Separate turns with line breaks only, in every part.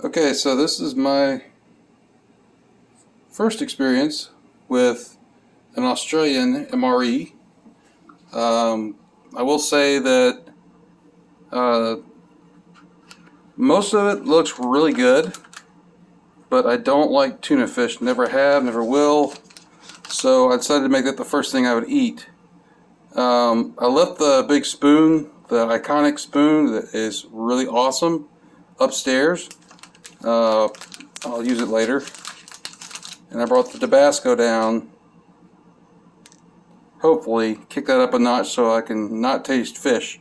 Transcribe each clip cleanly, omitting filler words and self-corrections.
Okay, so this is my first experience with an Australian MRE. I will say that uh, most of it looks really good, but I don't like tuna fish. Never have, never will. So I decided to make that the first thing I would eat. I left the big spoon, the iconic spoon that is really awesome, upstairs. I'll use it later. And I brought the Tabasco down. Hopefully, kick that up a notch so I can not taste fish.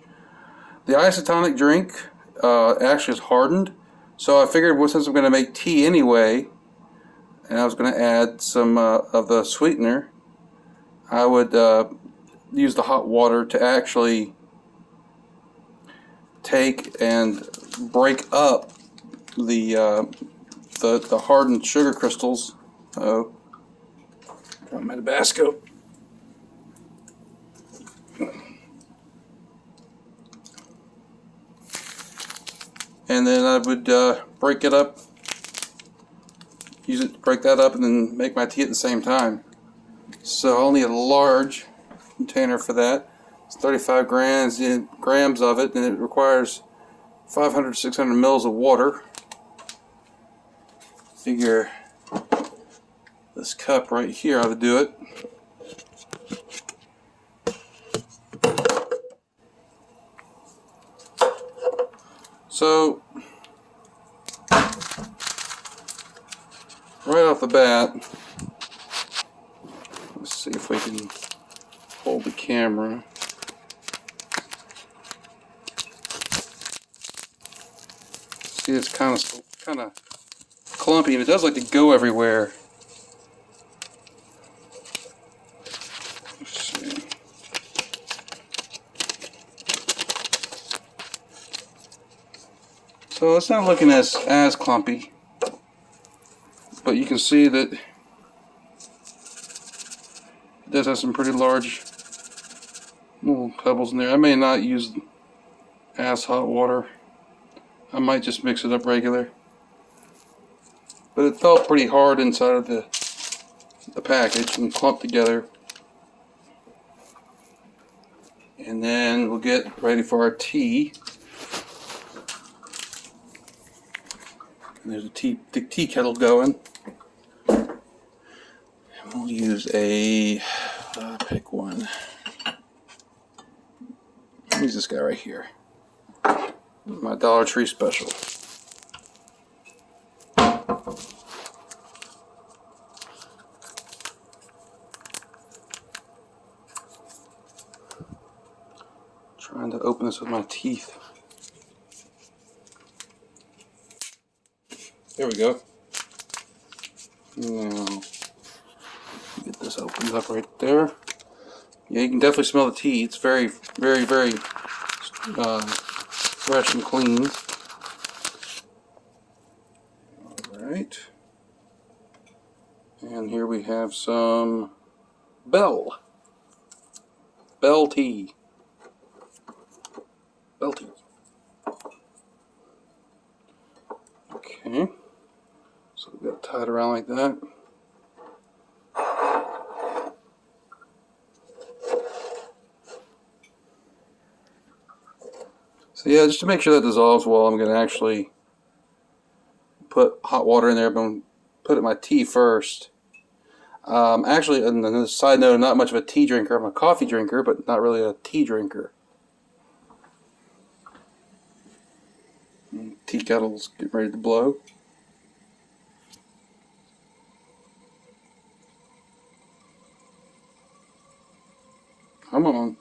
The isotonic drink actually is hardened, so I figured, well, since I'm going to make tea anyway, and I was going to add some of the sweetener, I would use the hot water to actually take and break up the hardened sugar crystals. Oh, got my Tabasco. And then I would break it up, use it to break that up, and then make my tea at the same time. So I'll need a large container for that. It's 35 grams of it, and it requires 500 to 600 mils of water. Figure this cup right here ought to do it. So, right off the bat, let's see if we can hold the camera. See, it's kind of clumpy, and it does like to go everywhere. Let's see. So it's not looking as clumpy, but you can see that it does have some pretty large little pebbles in there. I may not use as hot water. I might just mix it up regular. But it felt pretty hard inside of the package and clumped together. And then we'll get ready for our tea. And there's the tea kettle going. And we'll use pick one. I'll use this guy right here. My Dollar Tree special. Trying to open this with my teeth. There we go. Now, get this opened up right there. Yeah, you can definitely smell the tea. It's very, very, very fresh and clean. Alright. And here we have some Bell tea. Bell tea. Okay. So we've got it tied around like that. So yeah, just to make sure that dissolves well, I'm going to actually put hot water in there. I'm going to put it in my tea first. Actually, on the side note, I'm not much of a tea drinker. I'm a coffee drinker, but not really a tea drinker. Tea kettle's getting ready to blow. Come on.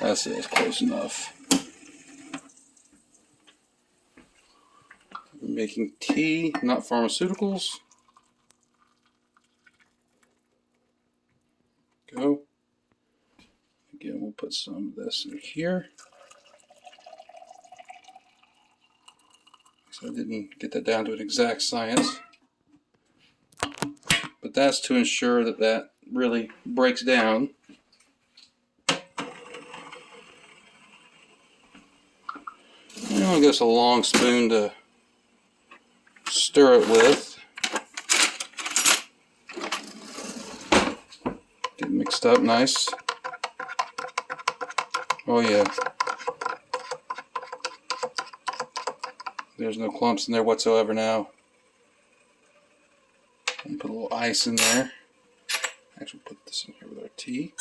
That's close enough. I'm making tea, not pharmaceuticals. Go. Again, we'll put some of this in here. So I didn't get that down to an exact science. But that's to ensure that that really breaks down. And I'll give us a long spoon to stir it with. Get it mixed up nice. Oh yeah. There's no clumps in there whatsoever now. And put a little ice in there. Actually put this in here with our tea.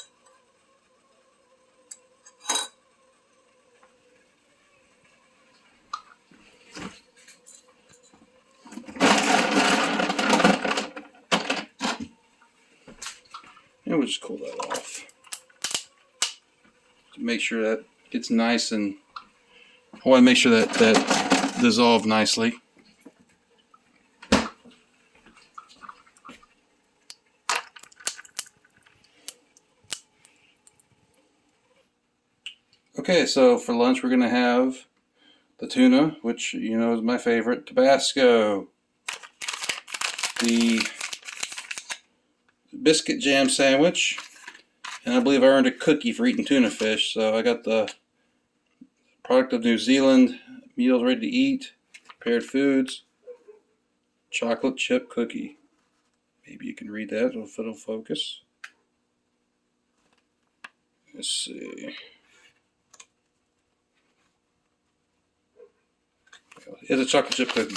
And we'll just cool that off. To make sure that gets nice, and I want to make sure that that dissolves nicely. Okay, so for lunch we're going to have the tuna, which you know is my favorite, Tabasco, the biscuit jam sandwich, and I believe I earned a cookie for eating tuna fish, so I got the product of New Zealand, meals ready to eat, prepared foods, chocolate chip cookie. Maybe you can read that if it'll focus. Let's see. It's a chocolate chip cookie.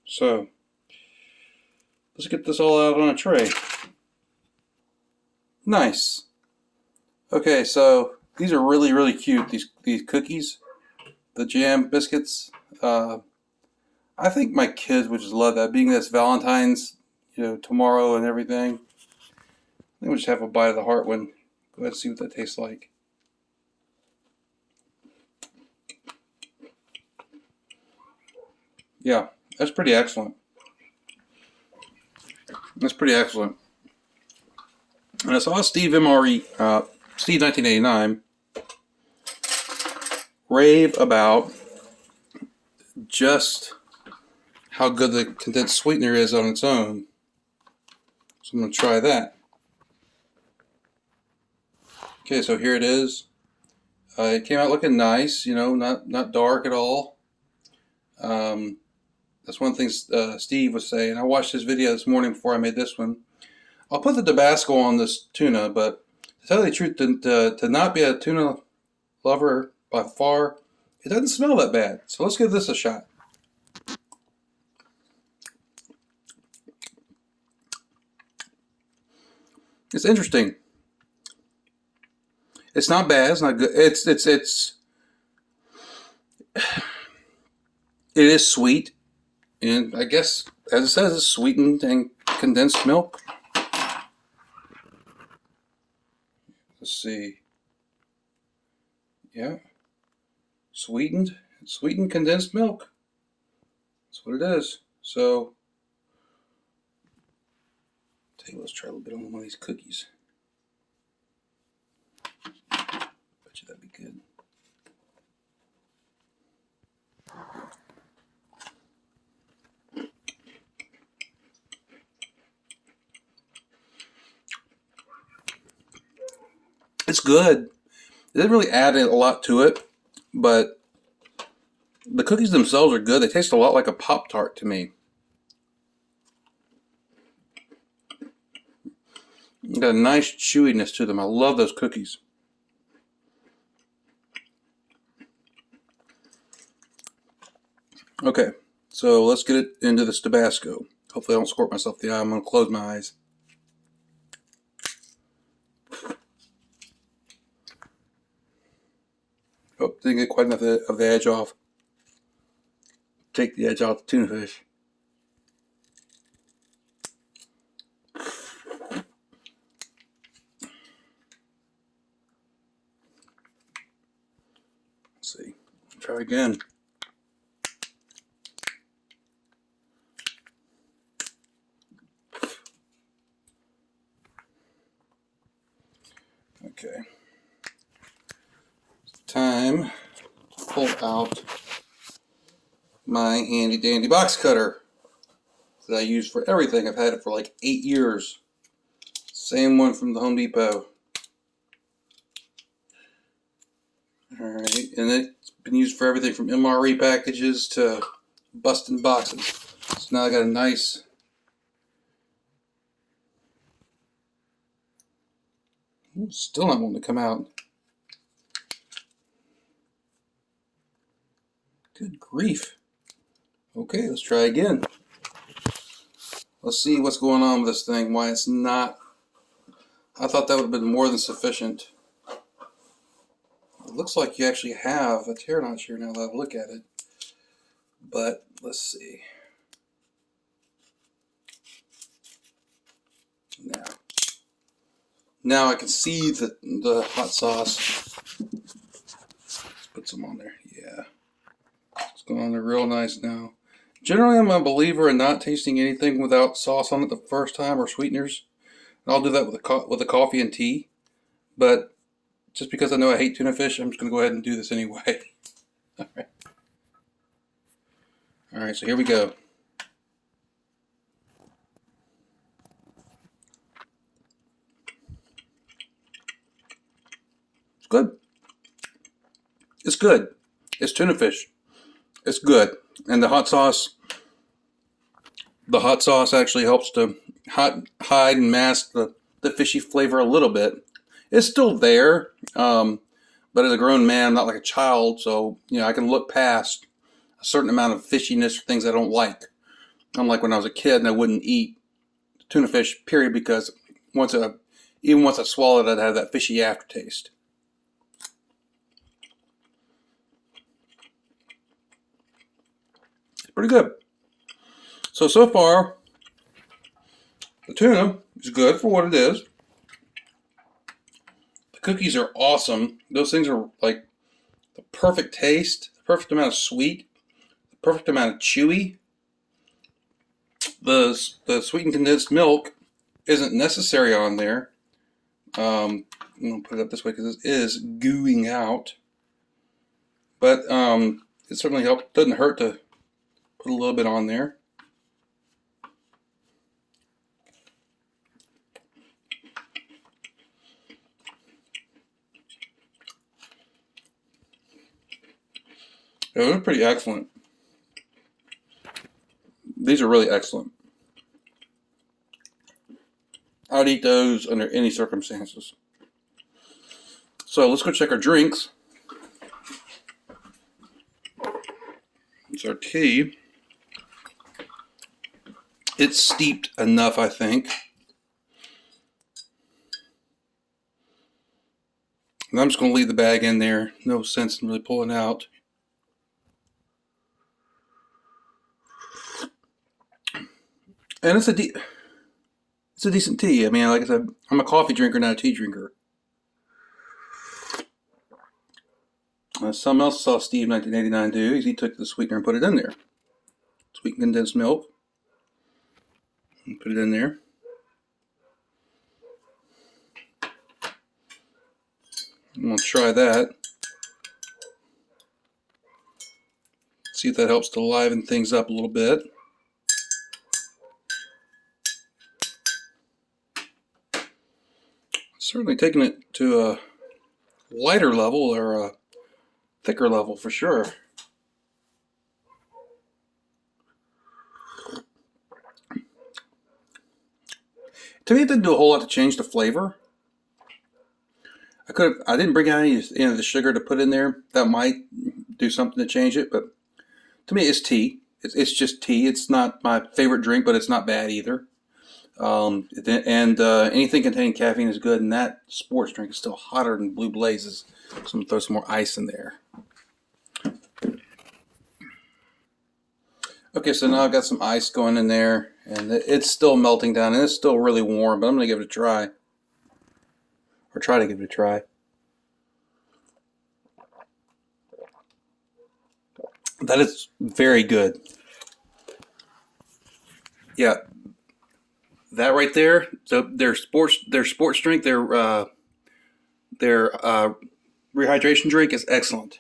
So, let's get this all out on a tray. Nice. Okay, so these are really, really cute, these cookies, the jam biscuits. I think my kids would just love that, being this Valentine's, tomorrow and everything. I think we'll just have a bite of the heart one. Go ahead and see what that tastes like. Yeah, that's pretty excellent. That's pretty excellent. And I saw Steve MRE, Steve 1989, rave about just how good the condensed sweetener is on its own. So I'm going to try that. Okay, so here it is. It came out looking nice, not dark at all. That's one thing Steve was saying. I watched his video this morning before I made this one. I'll put the Tabasco on this tuna, but to tell you the truth, to not be a tuna lover by far, it doesn't smell that bad. So let's give this a shot. It's interesting. It's not bad. It's not good. It is sweet, and I guess as it says, it's sweetened and condensed milk. Let's see. Yeah, sweetened condensed milk. That's what it is. So, tell you what, let's try a little bit on one of these cookies. Bet you that'd be good. It's good. It didn't really add a lot to it, but the cookies themselves are good. They taste a lot like a Pop-Tart to me. Got a nice chewiness to them. I love those cookies. Okay, so let's get it into this Tabasco. Hopefully I don't squirt myself in the eye. I'm going to close my eyes. Oh, didn't get quite enough of the edge off. Take the edge off the tuna fish. Let's see. Try again. Okay. Time to pull out my handy dandy box cutter that I use for everything. I've had it for like 8 years. Same one from the Home Depot. Alright, and it's been used for everything from MRE packages to busting boxes. So now I got a nice still not wanting to come out. Good grief. Okay, let's try again. Let's see what's going on with this thing, why it's not. I thought that would have been more than sufficient. It looks like you actually have a tear notch here now that I look at it. But let's see. Now I can see the hot sauce. Let's put some on there. Yeah. It's going on there real nice now. Generally, I'm a believer in not tasting anything without sauce on it the first time or sweeteners. And I'll do that with a coffee and tea. But just because I know I hate tuna fish, I'm just going to go ahead and do this anyway. Alright. Alright, so here we go. It's good. It's good. It's tuna fish. It's good. And the hot sauce actually helps to hide and mask the fishy flavor a little bit. It's still there, but as a grown man, I'm not like a child, so I can look past a certain amount of fishiness or things I don't like. Unlike when I was a kid and I wouldn't eat tuna fish, period, because even once I swallowed it, I'd have that fishy aftertaste. It's pretty good. So far, the tuna is good for what it is. The cookies are awesome. Those things are like the perfect taste, the perfect amount of sweet, the perfect amount of chewy. The sweetened condensed milk isn't necessary on there. I'm going to put it up this way because it is gooing out. But it certainly helps. Doesn't hurt to put a little bit on there. Yeah, they're pretty excellent. These are really excellent. I would eat those under any circumstances. So let's go check our drinks. It's our tea. It's steeped enough, I think. And I'm just going to leave the bag in there. No sense in really pulling out. And it's a decent tea. I mean, like I said, I'm a coffee drinker, not a tea drinker. Something else I saw Steve 1989 do is he took the sweetener and put it in there. Sweetened condensed milk. And put it in there. I'm going to try that. See if that helps to liven things up a little bit. Certainly taking it to a lighter level or a thicker level for sure. To me, it didn't do a whole lot to change the flavor. I didn't bring out any of the sugar to put in there. That might do something to change it, but to me, it's tea. It's just tea. It's not my favorite drink, but it's not bad either. Anything containing caffeine is good, and that sports drink is still hotter than Blue Blazes. So I'm going to throw some more ice in there. Okay, so now I've got some ice going in there, and it's still melting down, and it's still really warm, but I'm going to give it a try. Or try to give it a try. That is very good. Yeah. That right there, so their sports drink, the Their rehydration drink is excellent.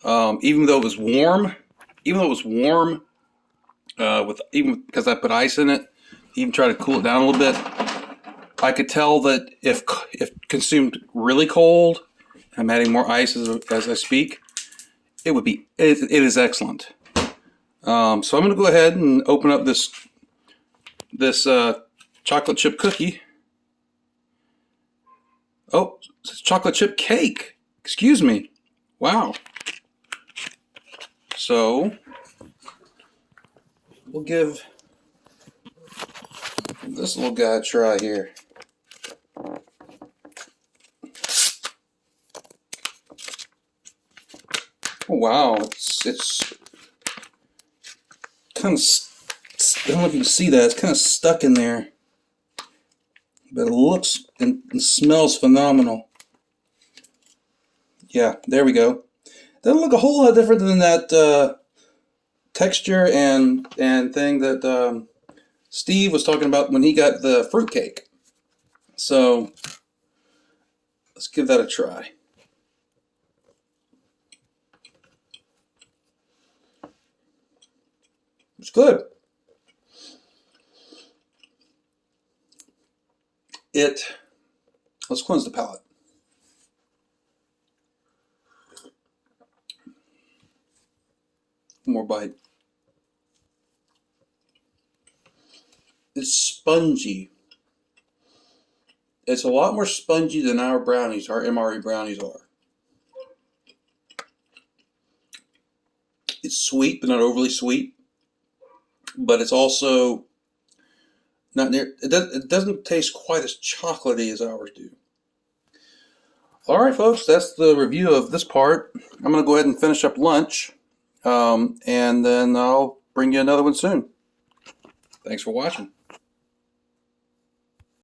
Even though it was warm, even because I put ice in it, even try to cool it down a little bit, I could tell that if consumed really cold, I'm adding more ice as I speak, it is excellent. So I'm going to go ahead and open up this chocolate chip cookie. Oh, it's chocolate chip cake. Excuse me. Wow. So we'll give this little guy a try here. Oh, wow, it's kind of, I don't know if you can see that, it's kind of stuck in there, but it looks and smells phenomenal. Yeah, there we go. Doesn't look a whole lot different than that texture and thing that Steve was talking about when he got the fruitcake. So let's give that a try. It's good. Let's cleanse the palate. One more bite. It's spongy. It's a lot more spongy than our brownies, our MRE brownies are. It's sweet, but not overly sweet. But it's also not near. It doesn't taste quite as chocolatey as ours do. All right, folks, that's the review of this part. I'm going to go ahead and finish up lunch, and then I'll bring you another one soon. Thanks for watching.